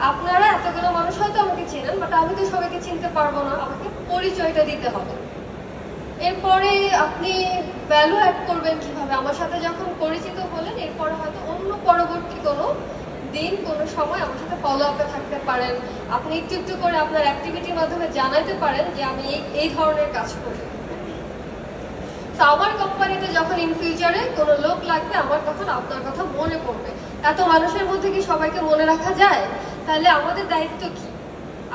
আপনারা এতগুলো মানুষ হয়তো আমাকে চেনেন, বাট আমি তো সবাইকে চিনতে পারবো না, আমাকে পরিচয়টা দিতে হবে। এরপরে আপনি ভ্যালু অ্যাড করবেন কিভাবে? আমার সাথে যখন পরিচিত হলেন, এরপরে হয়তো অন্য পরবর্তী কোনো দিন কোনো সময় আমার সাথে ফলো আপে থাকতে পারেন। আপনি একটু একটু করে আপনার অ্যাক্টিভিটির মাধ্যমে জানাতে পারেন যে আমি এই ধরনের কাজ করি। তো আমার কোম্পানিতে যখন ইন ফিউচারে কোনো লোক লাগবে, আমার তখন আপনার কথা মনে পড়বে। এত মানুষের মধ্যে কি সবাইকে মনে রাখা যায়? তাহলে আমাদের দায়িত্ব কি?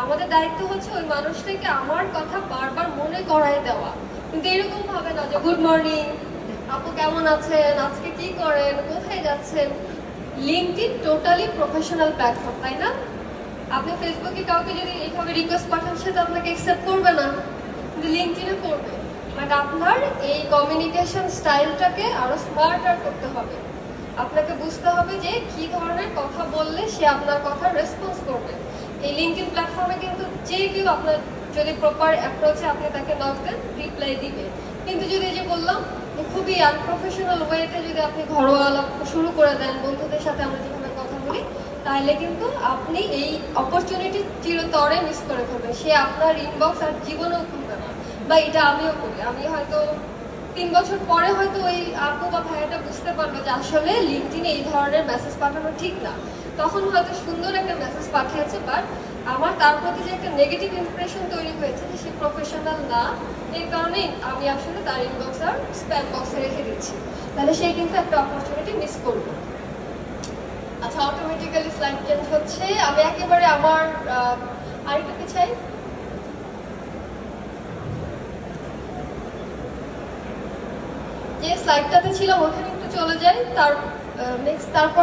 আমাদের দায়িত্ব হচ্ছে ওই মানুষটাকে আমার কথা বারবার মনে করায় দেওয়া। কিন্তু এরকম ভাবে না যে গুড মর্নিং আপু, কেমন আছেন, আজকে কি করেন, কোথায় যাচ্ছেন। লিঙ্কডইন টোটালি প্রফেশনাল প্ল্যাটফর্ম, তাই না? আপনি ফেসবুকে কাউকে যদি এইভাবে রিকোয়েস্ট পাঠান, সে তো আপনাকে অ্যাকসেপ্ট করবে না, কিন্তু লিঙ্কডইনে করবে। বাট আপনার এই কমিউনিকেশন স্টাইলটাকে আরো স্মার্টার করতে হবে। আপনাকে বুঝতে হবে যে কি ধরনের কথা বললে সে আপনার কথা রেসপন্স করবে। এই লিঙ্কডইন প্ল্যাটফর্মে কিন্তু যে কেউ আপনার যদি প্রপার অ্যাপ্রোচে আপনি তাকে নক দেন, রিপ্লাই দিবে। কিন্তু যদি যে বললাম খুবই আনপ্রফেশনাল ওয়েতে যদি আপনি ঘরোয়া আলাপ শুরু করে দেন, বন্ধুদের সাথে আমরা যেভাবে কথা বলি, তাহলে কিন্তু আপনি এই অপরচুনিটি চিরতরে মিস করে ফেলবেন। সে আপনার ইনবক্স আর জীবনেও খুলবে না। বা এটা আমিও করি। আমি হয়তো 3 বছর পরে হয়তো ওই আপু বা ভাইয়াটা বুঝতে পারবে যে আসলে লিঙ্কডইনে এই ধরনের মেসেজ পাঠানো ঠিক না। তখন হয়তো সুন্দর একটা মেসেজ পাঠিয়েছে, বাট আমার তার প্রতি যে একটা নেগেটিভ ইমপ্রেশন তৈরি হয়েছে যে সে প্রফেশনাল না, এই কারণেই আমি আসলে তার ইনবক্স আর স্প্যাম বক্সে রেখে দিচ্ছি। তাহলে সে কিন্তু একটা অপরচুনিটি মিস করবে। আচ্ছা, অটোমেটিক্যালি স্লাইড চেঞ্জ হচ্ছে। আমি একেবারে আমার আরেকটু পিছাই। যে স্লাইডটাতে ছিলাম ওখানে একটু চলে যাই। তারপর